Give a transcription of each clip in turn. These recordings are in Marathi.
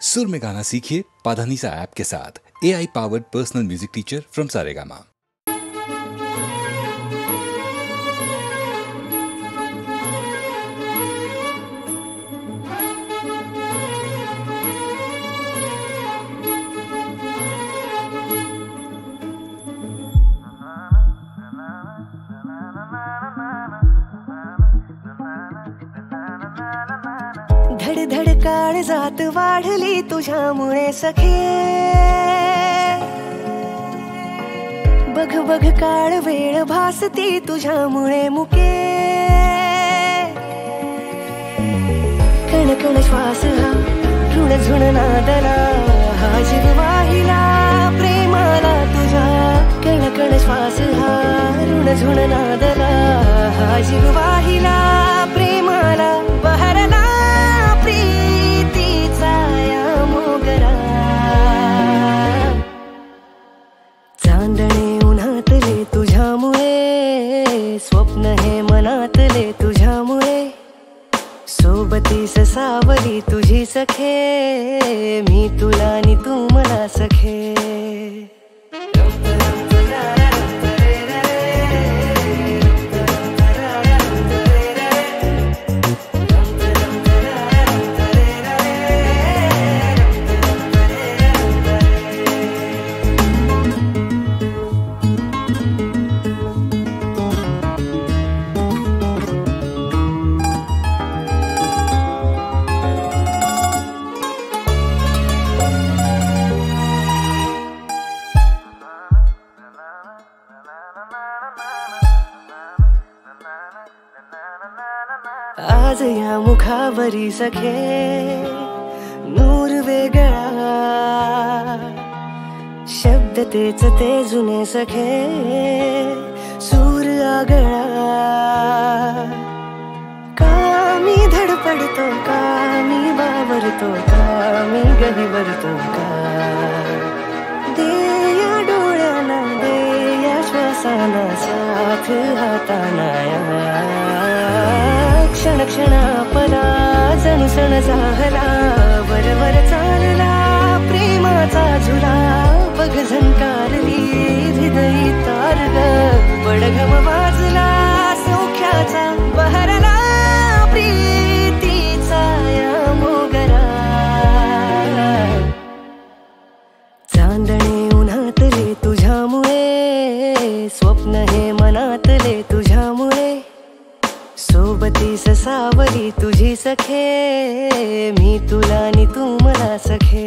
सुर में गाना सीखिए पाधानीसा ऐप के साथ। AI powered personal music teacher from Saregama. धडधड काळजात वाढली तुझ्यामुळे सखे, बघ बघ काळ वेळ भासती तुझ्यामुळे मुके, कण कण श्वास हा ऋण झुण नादला, हा जीव वाहिला प्रेमाला तुझा, कण कण श्वास हा ऋण झुण नादला, हा जीव वाहिला प्रेमाला, बहरला प्रीतीचा या मोगरा, चांदणे उन्हातले तुझ्यामुळे, स्वप्न हे मनातले तुझ्यामुळे, सोबतीस सावली तुझी सखे, मी तुला आणि तू मला सखे। आज या मुखावरी सखे नूर वेगळा, शब्द तेच ते जुने सखे, सूर आगळा, का मी धडपडतो, का मी बावरतो, का मी गहिवरतो, का दे या डोळ्याना, दे या श्वासाना साथ हाताना, क्षण क्षण आपला जणू सण झाला, बरोबर चालला प्रेमाचा झुला, बघ झंकारली हृदयी तार ग, बडघम वाजला सौख्याचा, बहरला प्रीतीचा या मोगरा, चांदणे उन्हातले तुझ्यामुळे, स्वप्न हे मनातले तुझ्यामुळे, सोबतीस सावली तुझी सखे, मी तुला आणि तू मला सखे।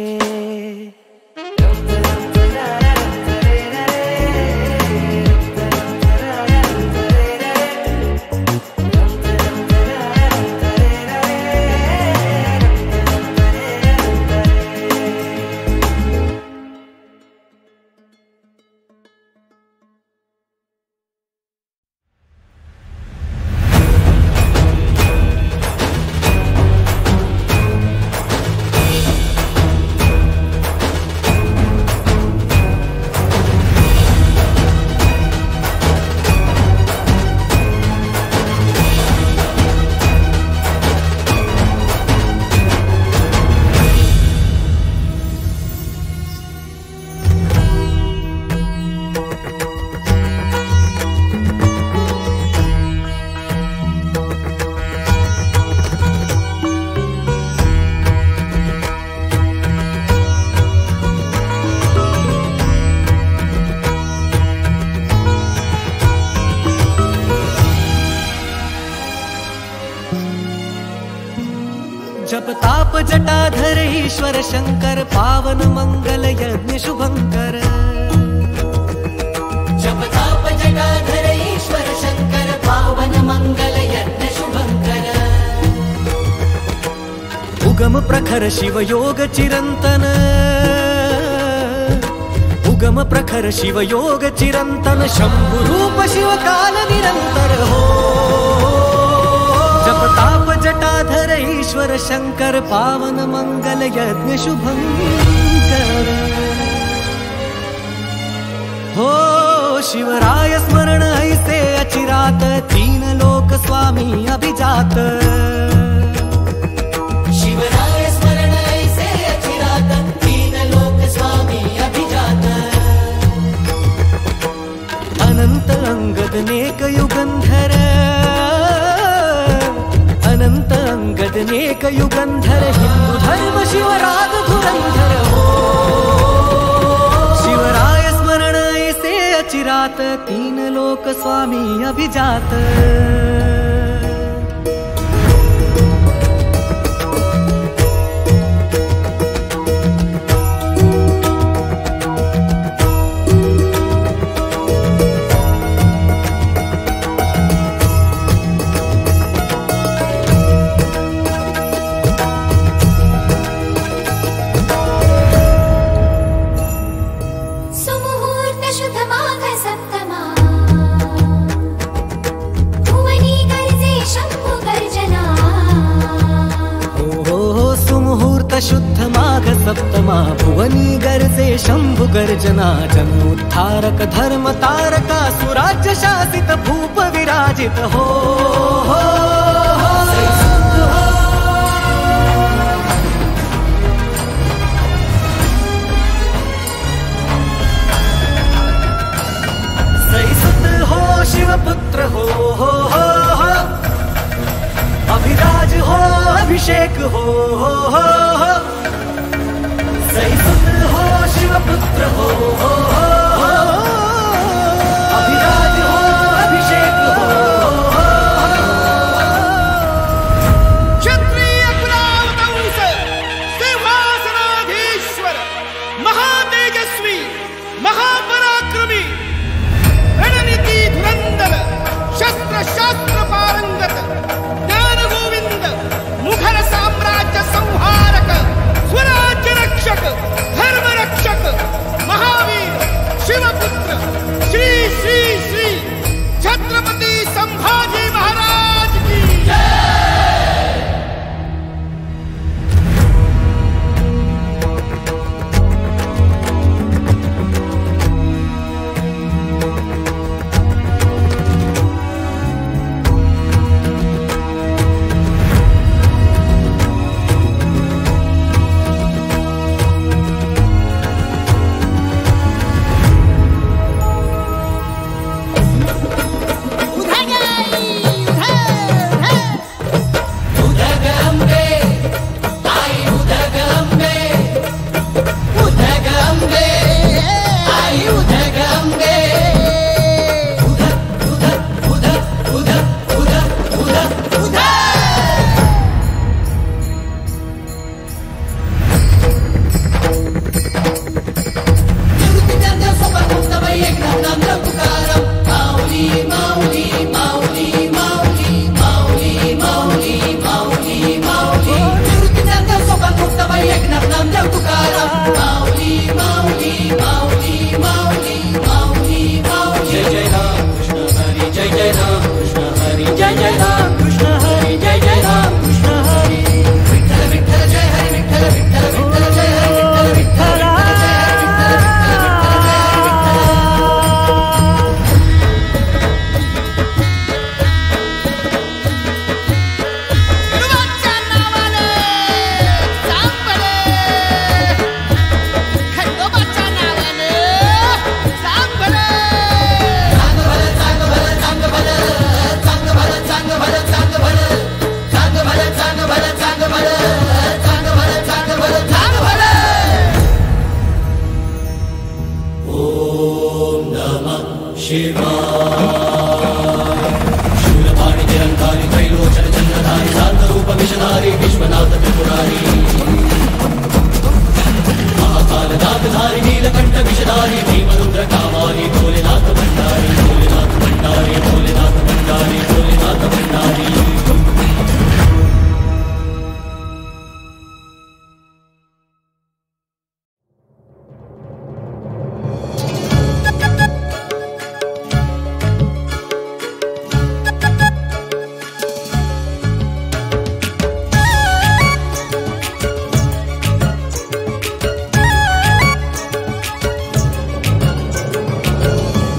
जप ताप जटाधर ईश्वर शंकर, पावन मंगल यज्ञ शुभंकर, जप ताप जटाधर ईश्वर शंकर, पावन मंगल यज्ञ शुभंकर, उगम प्रखर शिव योग चिरंतन, उगम प्रखर शिव योग चिरंतन, शंभु रूप शिव काल निरंतर हो, जप ताप जटाधर ईश्वर शंकर, पावन मंगल यज्ञ शुभंकर, हो शिवराय स्मरण ऐसे अचिरात, तीन लोक स्वामी अभिजात, शिवराय स्मरण ऐसे अचिरात, त्यात 3 लोक स्वामी अभिजात. शुद्ध माघ सप्तमा भुवनी गर्जे शंभु गर्जना. जन्मोद्धारक धर्म तारका सुराज्य शासित भूप विराजित हो, हो, हो. सैसुत हो शिवपुत्र हो, हो, हो, हो. अभिराज हो अभिषेक हो, हो, हो. सैसुत हो शिवपुत्र हो, हो, हो, हो. अभिराज हो अभिषेक हो, हो, हो. क्षत्रिय कुलावतंस सिंहासनाधीश्वर महातेजस्वी महापराक्रमी रणनीति धुरंधर शस्त्र शास्त्र पारंगत ज्ञान गोविंद मुघल साम्राज्य संहारक स्वराज्य रक्षक धर्म रक्षक महावीर शिवपुत्र श्री श्री श्री छत्रपति संभाजी महाराज की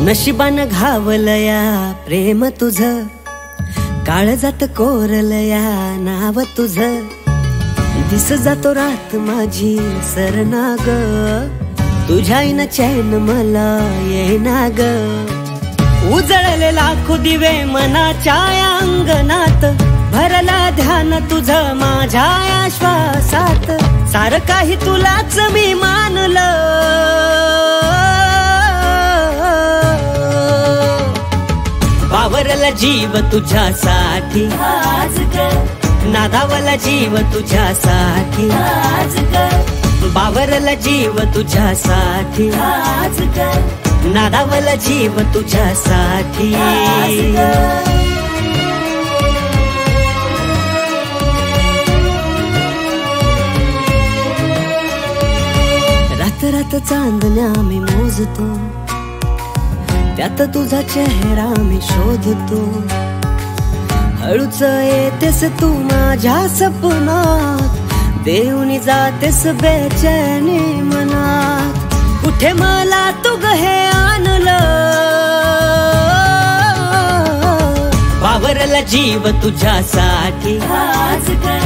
नशिबान घावलया प्रेम तुझ काळजात कोरलया नाव तुझ दिस जातो रात माझी सरना ग तुझ्याईन चैन मला येईना ग उजळले लाखो दिवे मनाच्या अंगणात भरला ध्यान तुझ माझ्या श्वासात सार काही तुलाच मी मानलं बावरला जीव तुझ्यासाठी आज ग नादावला जीव तुझ्यासाठी आज ग बावरला जीव तुझ्यासाठी आज ग नादावला जीव तुझ्यासाठी आज ग रात रात चांदण्या मी मोजतो त्यात तुझा चेहरा मी शोधतो हळूच येतेस तू माझ्या सपनात देऊनी जातेस बेचैनी मनात कुठे मला तू ग हे आणलं बावरला जीव तुझ्यासाठी आज ग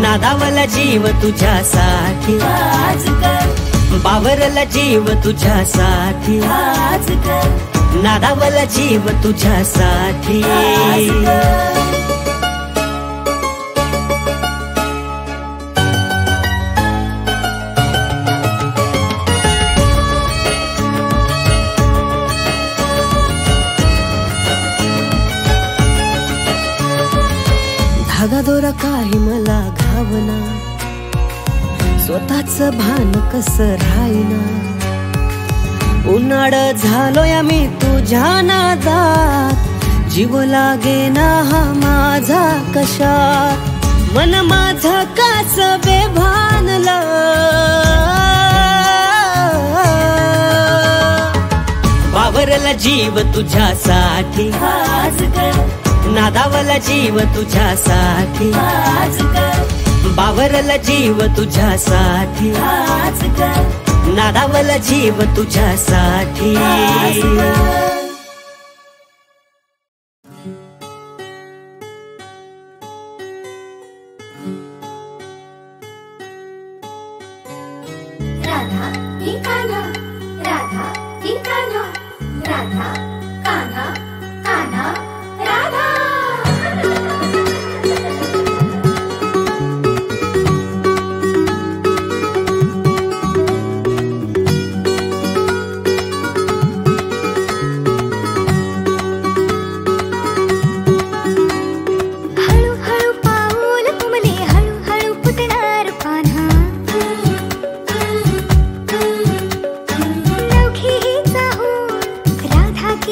नादावला जीव तुझ्यासाठी आज ग बावरला जीव तुझ्यासाठी आज ग नादावला जीव तुझ्यासाठी आज ग धागा दोरा काही मला घावना स्वतःच भान कस राहीना उन्हाळ झालोय मी तुझ्या नादात जीव लागेना हा माझा कशात मन माझं काच बेभानलं बावरला जीव तुझ्यासाठी आज ग नादावला जीव तुझ्यासाठी आज ग बावरला जीव तुझ्यासाठी आज ग नादावला जीव तुझ्यासाठी आज ग राधा की कान्हा राधा की कान्हा राधा कान्हा कान्हा राधा हळूहळू पाऊल तुमले हळूहळू फुटणार कान्हा नवखी ही चाहूल राधा की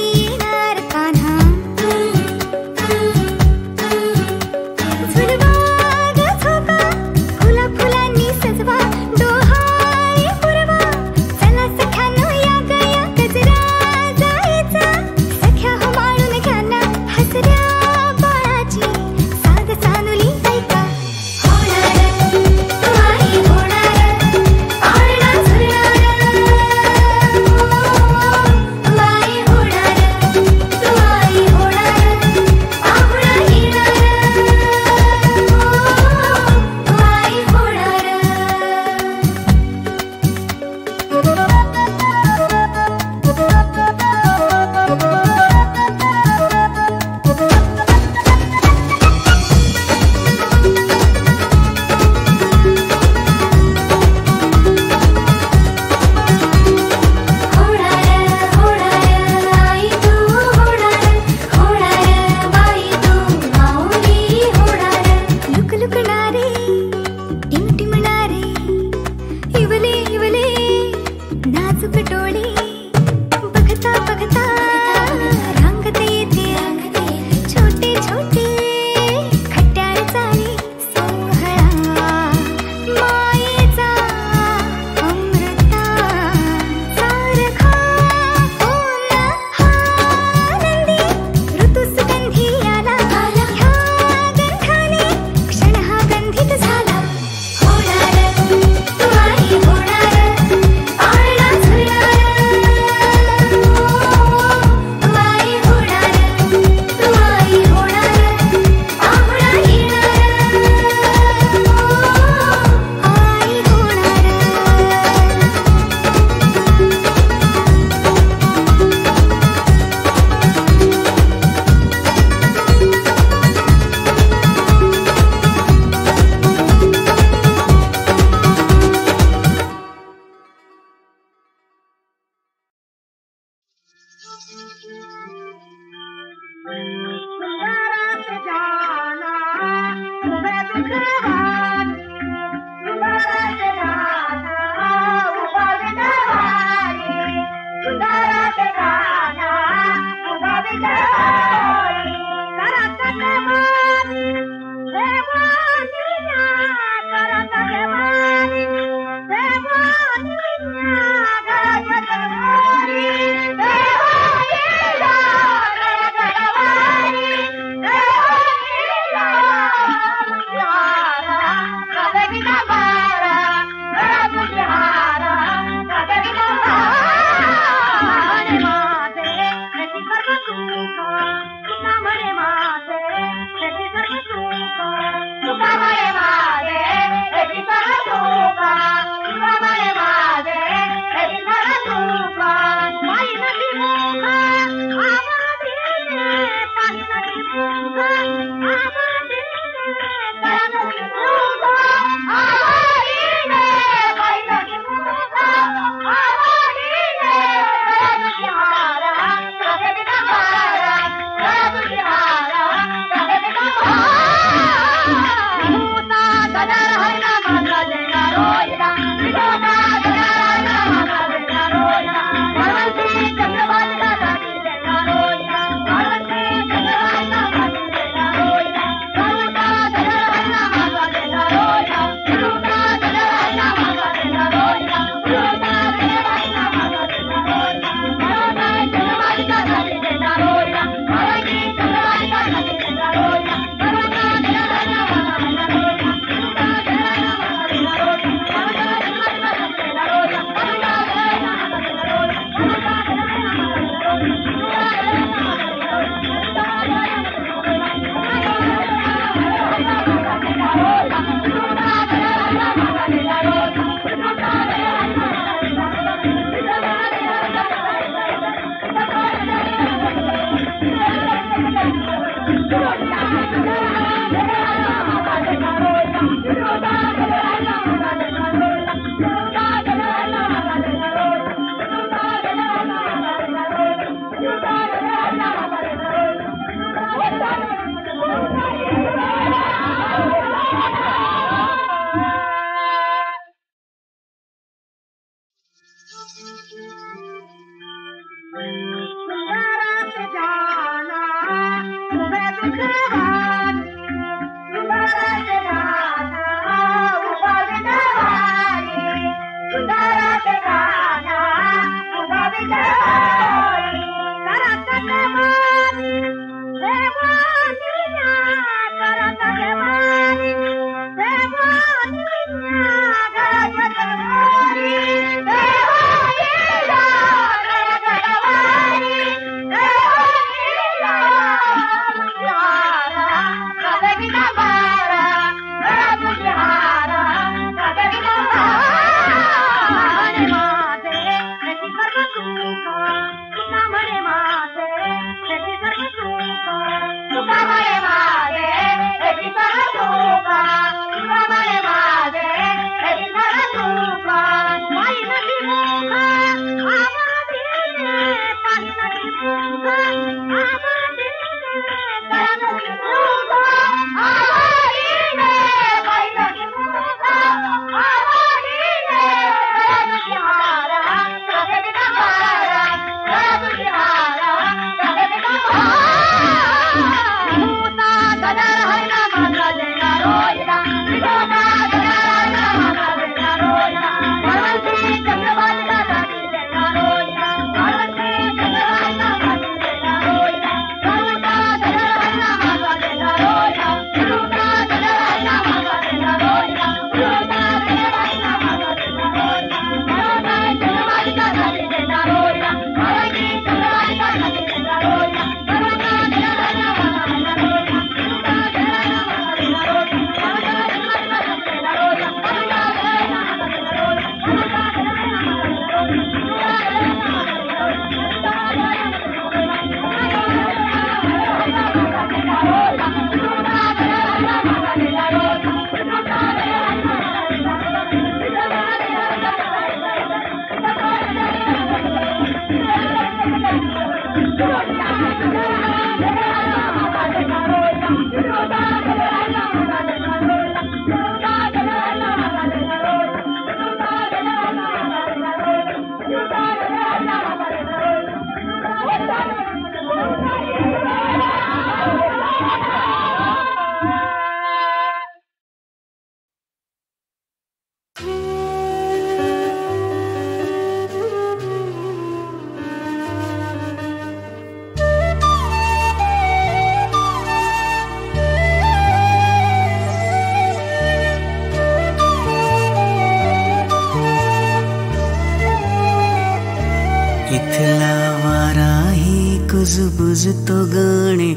इथला वाराही कुजबुज तो गाणे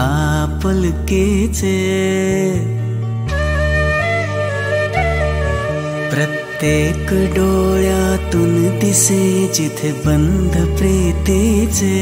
आपुलकीचे प्रत्येक डोळ्यातून दिसे जिथे बंध प्रीतीचे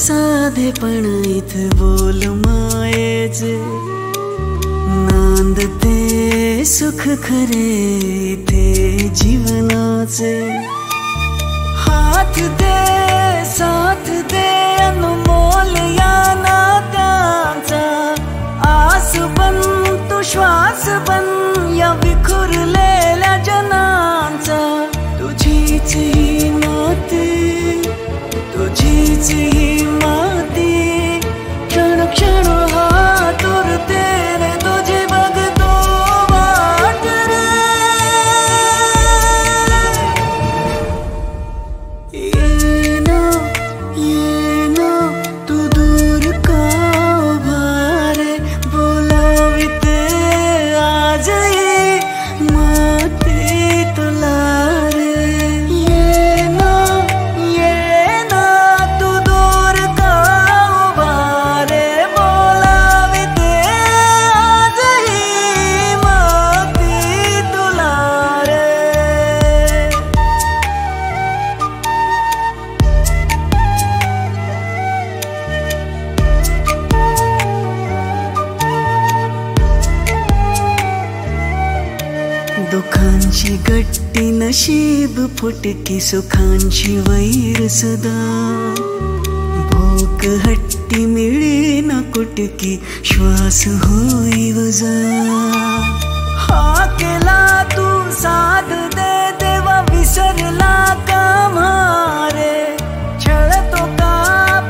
साधेपण इथे बोल मायेचे नांदते सुख खरे इथे जीवनाचे हात दे साथ दे कट्टी नशीब फुटकी सुखांची वैर सदा भूक हट्टी मिळे ना कुटकी श्वास होई वजा हा केला तू साथ दे देवा विसरला का मारे छळतो का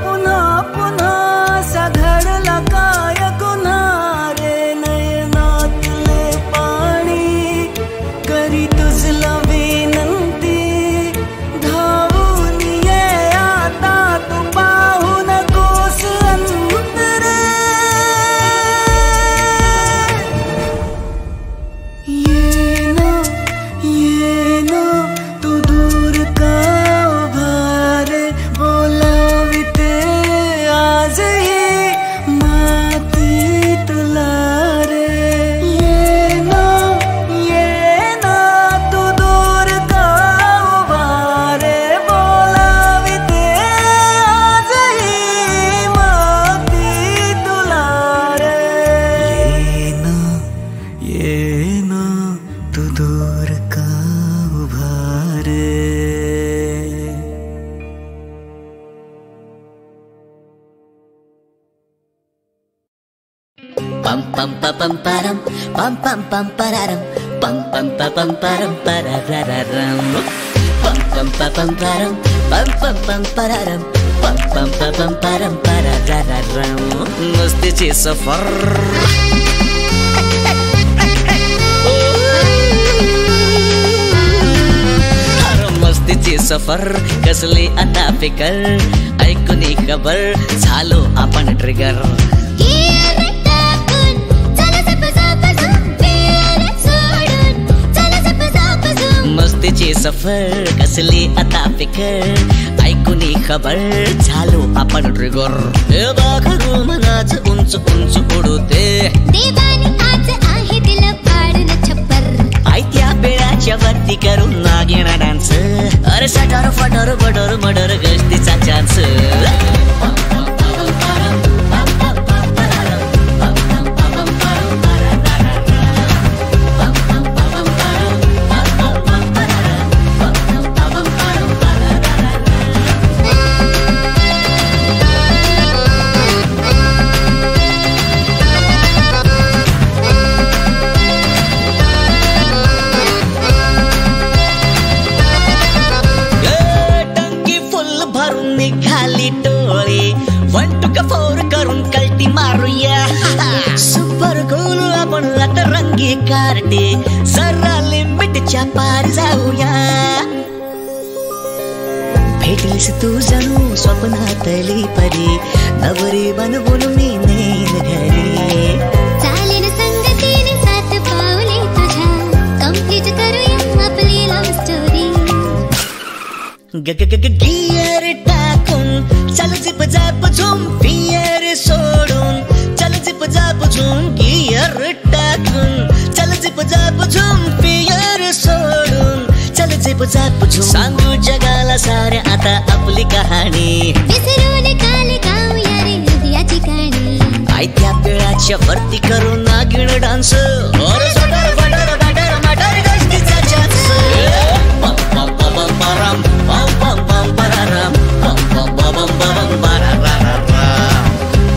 पुन्हा पुन्हा साधडला काय गुन्हा रे नयनातले पाणी करी तुझला विनंती धावून ये आता तू पाहू नकोस अंतरे ये ना तू दूर का उभारे बोलाविते आजही माती तुला रे ये ना तू दूर का उभारे बोलाविते आजही माती तुला रे ये ना तू दूर का उभारे Pam pam pa pam param, pam pam pam pararam, pam pam pa pam param parararam. Pam pam pa pam param, pam pam pam pararam, pam pam pa pam param parararam. मस्तीची सफर मस्तीची सफर कसली आता फिकर ऐकून खबर झालो आपण ट्रिगर मस्तीची सफर कसली आता फिकर ऐकून खबर झालो आपण ट्रिगर हे बाखरू मनाच उंच उंच उडूते देवानी आज आहे दिल पाडन छप्पर आयत्या बेळाच्या वरती करून नागिणा डान्स अरे सटर फटर बटर मडर गस्तीचा चान्स कार्टे जरा लिमिटच्या पार जाऊया भेटलीस तू जणू स्वप्नातली परी नवरी बनवून मी नेन घरी चालेल संगतीने सात पावले तुझ्या कंप्लीट करूया आपली लव्ह स्टोरी गियर टाकून चल जिप जाप झुम फियर सोडून चल जिप जाप झुम गियर टाकून चल जिप जाप झुम फियर सोडून चल जिप जाप झुम सांगू जगाला साऱ्या आता आपली कहाणी विसरून काल गाऊया रे नदिया ठिकाणी आयत्या पेळाच्या वरती करून नागिण डान्स और सटर फटर बटर मटर गस्तीचा चान्स पम पम पम पराम पम पम पम पराराम पम पम पम पम पराराम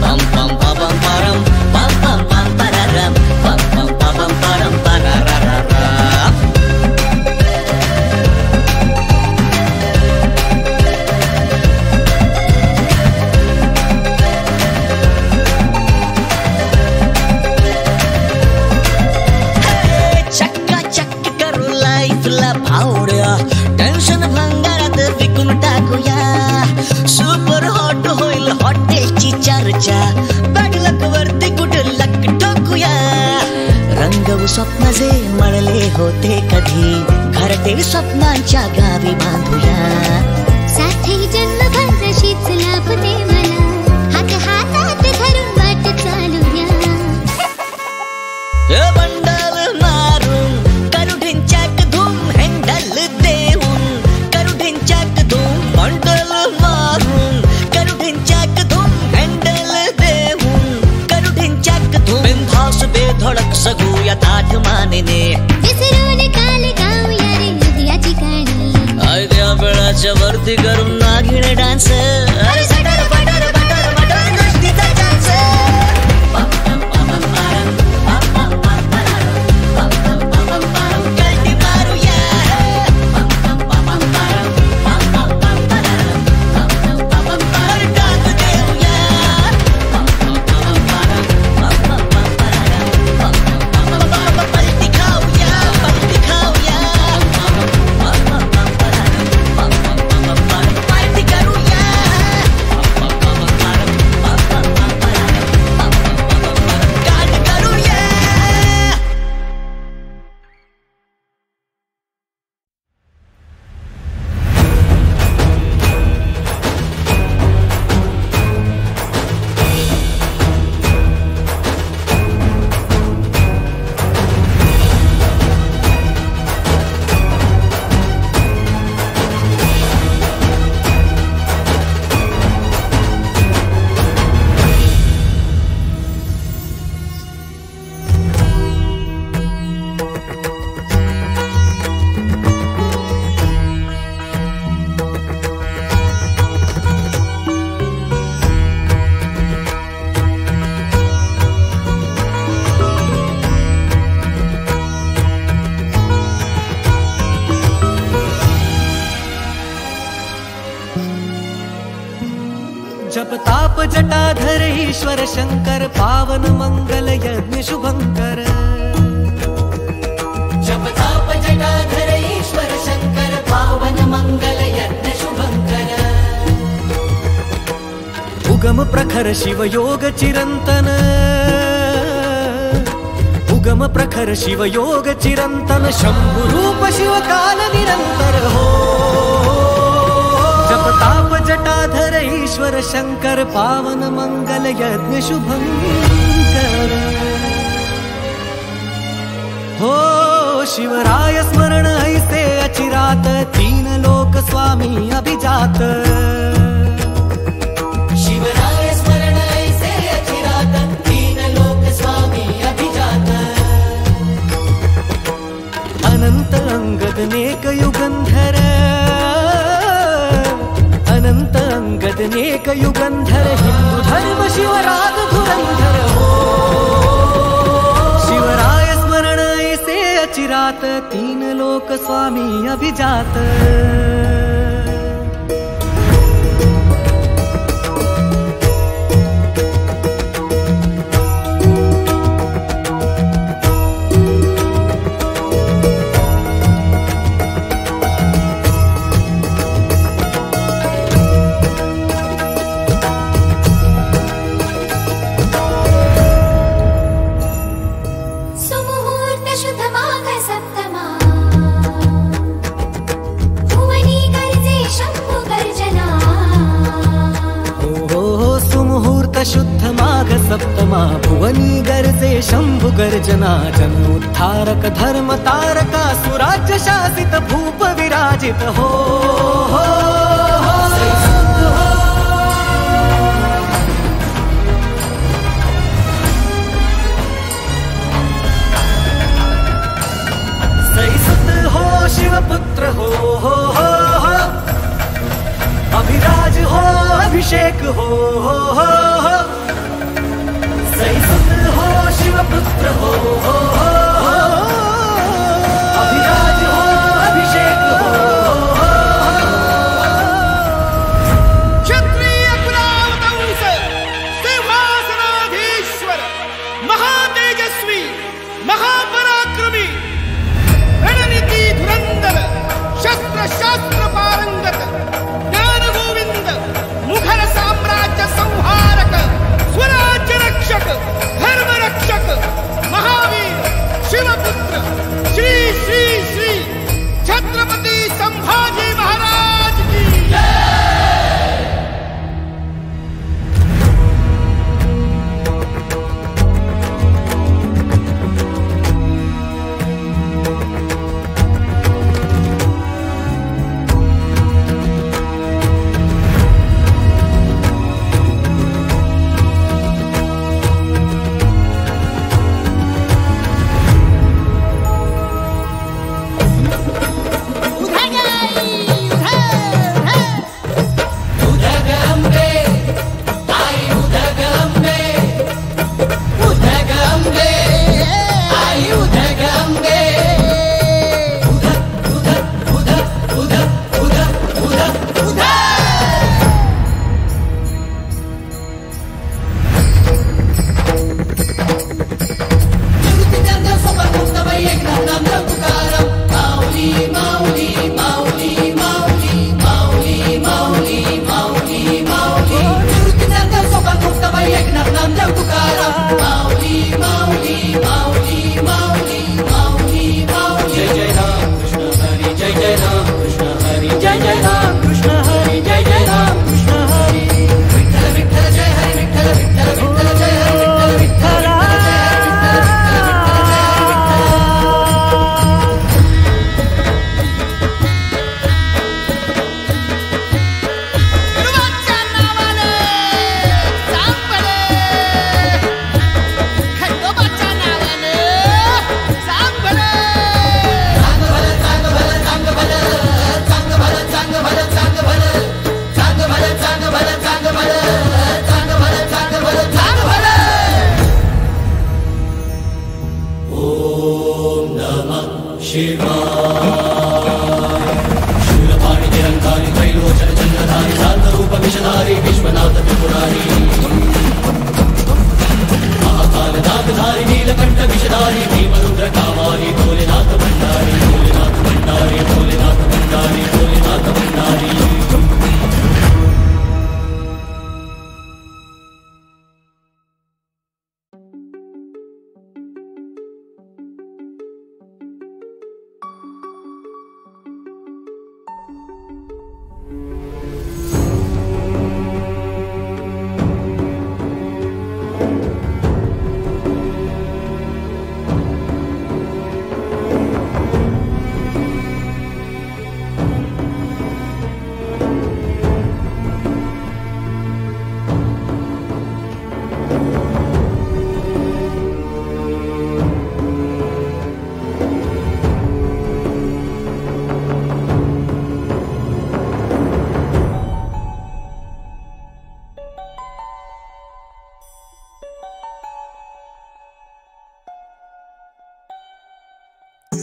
पम पम पम पराम पम पम पम पराराम पम पम पम पराम पराराम चक्का चक्क करू लाईफला भावड्या टेन्शन भंगारात विकून टाकूया सुपर हॉट होईल हॉटेलची चर्चा बॅड लक वरती कुठे लक टाकूया रंगवू स्वप्न जे मळले होते कधी घरटे स्वप्नांच्या गावी बांधूया साथी जन्मभर शीच लाभते मला हात हातात धरून वाट चालूया बंडल मारून करू ढिंचाक धूम हँडल देऊन करू ढिंचाक धूम बंडल मारून करू ढिंचाक धूम हँडल देऊन करू ढिंचाक धूम बिनधास बेधडक सगूया ताठ मानेने विसरून काल गाऊया करून नागिण डान्स अरे सटर पटर बटर मटर गोष्टीचा चान्स कल्टी मारूया अरे टाक देऊया पलटी खाऊया पलटी खाऊया पार्टी करूया गाठ करूया जप ताप जटाधर ईश्वर शंकर पावन मंगल यज्ञ शुभंकर जप ताप जटाधर ईश्वर शंकर पावन मंगल यज्ञ शुभंकर उगम प्रखर शिव योग चिरंतन उगम प्रखर शिव योग चिरंतन शंभु रूप शिव काल निरंतर हो जप ताप जटाधर ईश्वर शंकर पावन मंगल यज्ञ शुभंकर हो शिवराय स्मरण ऐसे अचिरात तीन लोक स्वामी अभिजात शिवराय स्मरण ऐसे अचिरात तीन लोक स्वामी अभिजात अनंत अंगद नेक युगंधर अनंत अंगद नेक युगंधर हिंदू धर्म शिवराज धुरंधर हो शिवराय स्मरण ऐसे अचिरात तीन लोक स्वामी अभिजात सुमुहूर्त शुद्ध माघ सप्तमा भुवनी गर्जे शंभु गर्जना हो सुमुहूर्त शुद्ध माघ सप्तमा भुवनी गर्जे शंभु गर्जना जन उद्धारक धर्म तारका सुराज्य शासित भूप विराजित हो सैसुत हो शिवपुत्र हो अभिराज हो अभिषेक हो सैसुत हो शिवपुत्र हो अभिराज हो अभिषेक हो क्षत्रिय कुलावतंस सिंहासनाधीश्वर महातेजस्वी महापराक्रमी रणनीति धुरंधर शस्त्र शास्त्र पारंगत ज्ञान गोविंद मुघल साम्राज्य संहारक स्वराज्य रक्षक धर्म रक्षक महावीर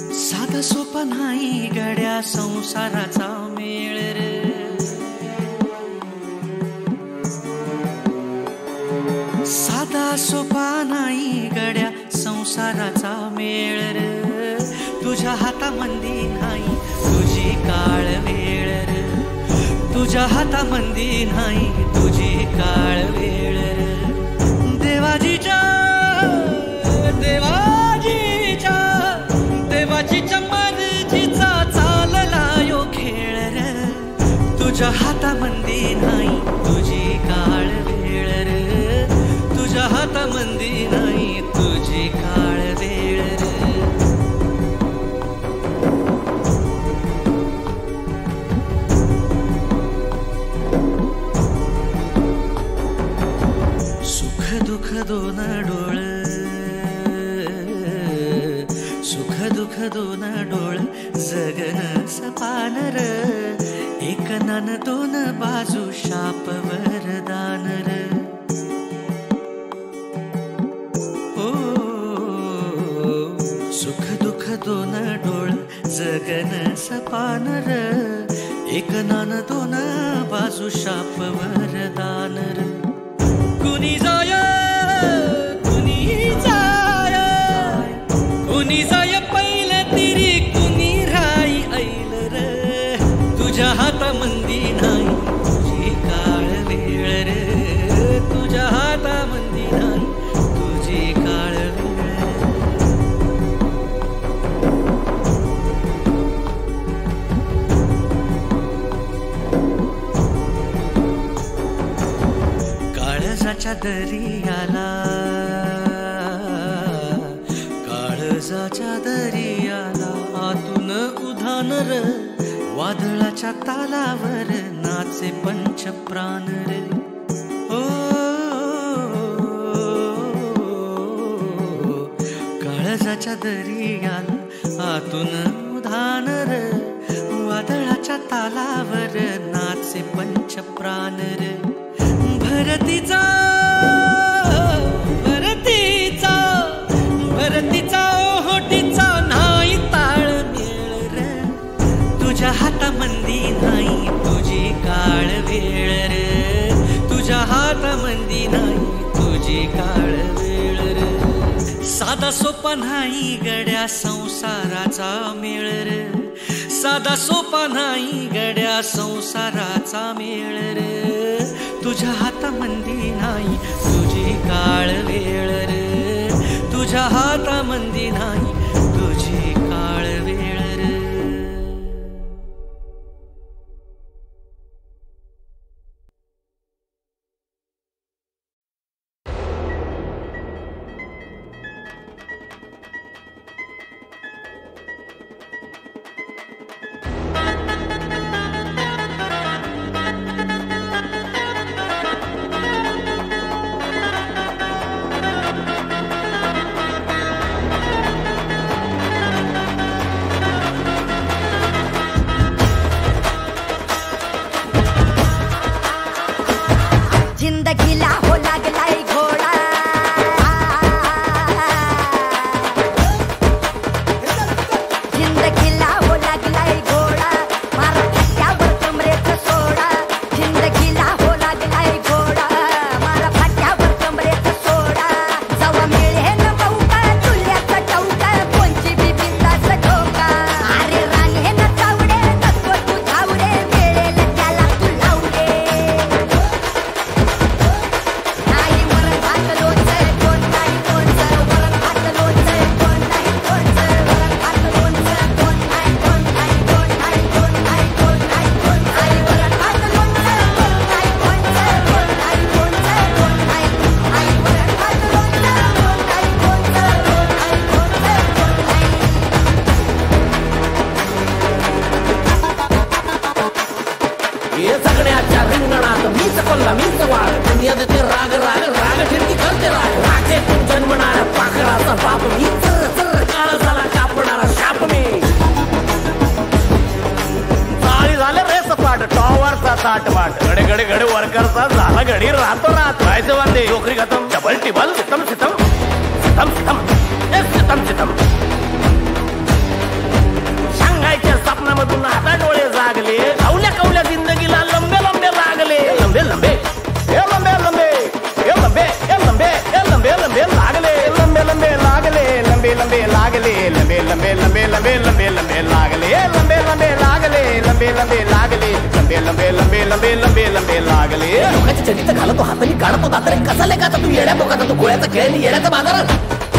साधा सोपा नाही गड्या संसाराचा मेळ रे, साधा सोपा नाही गड्या संसाराचा मेळ रे, तुझ्या हातामंदी नाही तुझी काळ वेळ रे, तुझ्या हातामंदी नाही तुझी काळ वेळ रे, देवाजीच्या देवाजीच्या देवाजीच्या मर्जीचा चालला यो खेळ रे, तुझ्या हातामंदी नाही तुझी काळ वेळ रे, तुझ्या हातामंदी नाही तुझी काळ वेळ रे. सुख दुःख दोन डोळ, सुख दुःख दोन डोळ जगन सपान र, एक नान दोन बाजू शाप वरदान र, सुख दुःख दोन डोळ जगन सपान र, एक नान दोन बाजू शाप वरदान र, कुणी जाय कुणी जाय कुणी जाय पहिलं तिरी कुणी राई ऐल र, तुझ्या हातामंदी नाही तुझी काळ वेळ रे, तुझ्या हातामंदी नाही तुझी काळ वेळ. काळजाच्या दरियाला काळजाच्या दरियाला आतून उधान र, वादळाच्या तालावर नाचे पंच प्राण रे, ओ काळजाच्या दरियाला आतून उधान र, वादळाच्या तालावर नाचे पंच प्राण रे, भरतीचा भरतीचा भरतीचा ओहोटीचा नाही ताळ मेळ रे, तुझ्या हातामंदी नाही तुझी काळ वेळ रे, तुझ्या हातामंदी नाही तुझी काळ वेळ रे, साधा सोपा नाही गड्या संसाराचा मेळ रे, साधा सोपा नाही गड्या संसाराचा मेळ रे, तुझ्या हातामंदी नाही तुझी काळ वेळ रे, तुझ्या हातामंदी नाही तुझी काळ वेळ रे. जिंदगीला हो लागलाय घोडा, जिंदगीला हो लागलाय घोडा, मारा फाट्यावर कमरेचा सोडा, जिंदगीला हो लागलाय घोडा, मारा फाट्यावर कमरेचा सोडा, जवा मिळेल मौका तुल्याचा चौका, कोणची बी बिंदास धोका, अरे राणे ना चावडे नको तू धावडे, मिळेल त्याला तू लावडे, नाही वरण भात लोणचं कोण नाही कोणचं, वरण भात लोणचं कोण नाही कोणचं, वरण भात लोणचं कोण नाही कोण नाही कोण नाही कोण नाही कोण नाही कोण नाही, वरण भात लोणचं कोण नाही कोणचं, कोण नाही कोणचं कोण नाही, आई वरण भात लोणचं कोण नाही कोणचं, कोण नाही कोणचं कोण नाही. हे जगण्याच्या रिंगणात मीच कोल्हा मीच वाढ, दुनिया देते राग राग राग ठिणगी करते राग, राखेतून जन्मणाऱ्या पाखराचा बाप मी, चर चर काळ झाला कापणारा शाप मी, चाळी झाले रे सपाट टॉवरचा ताटवाट, घडे घडे घडे वर्करचा झाला घडी राहतो रात, व्हायचं वांदे नोकरी खतम डबल टिबल सितम सितम सितम सितम सितम पाहून आता डोळे जागले कवल्या कवल्या जिंदगीला लंबे लंबे लागले लंबे लंबे हे लंबे लंबे हे लंबे हे लंबे हे लंबे लंबे लागले लंबे लंबे लागले लंबे लंबे लागले लंबे लंबे लंबे लंबे लंबे लंबे लागले लंबे लंबे लागले लंबे लंबे लागले लंबे लंबे लंबे लंबे लंबे लंबे लागले लोकांची चरित्र घालतो हाताने काढतो दातरे कसा लेखा तू येड्या बोकाचा तू गोळ्याचा खेळ येड्याचा बाजार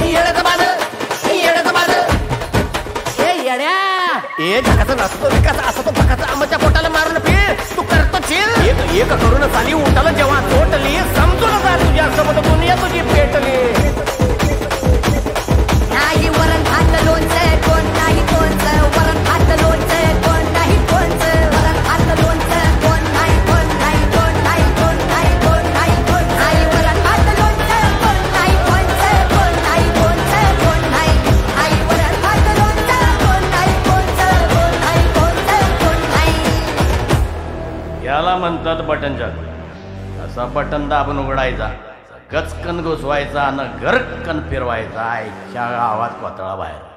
येड्याचा बाजार येड्याचा बाजार ए येड्या ए जगाचा नसतो विकास असा तो फकाचा आमच्या पोटाला मारून फिर तू करतो चिल एक एक करून चाली उठाला जेव्हा तोटली समजून जा तुझ्या सोबत दुनिया तुझी पेटली नाही वरण भात लोणचं कोण नाही कोणचं वरण भात लोणचं कोण नाही कोणचं वरण भात लोणचं कोण नाही कोण नाही कोण नाही कोण नाही कोण नाही कोण नाही वरण भात लोणचं कोण नाही कोणचं कोण नाही कोणचं कोण नाही आई वरण भात लोणचं कोण नाही कोणचं कोण नाही कोणचं कोण नाही याला म्हणतात बटन चालू असा बटन दाबून उघडायचा गचकन घुसवायचा आणि गरकन फिरवायचा आईच्या गावात कोतळा बाहेर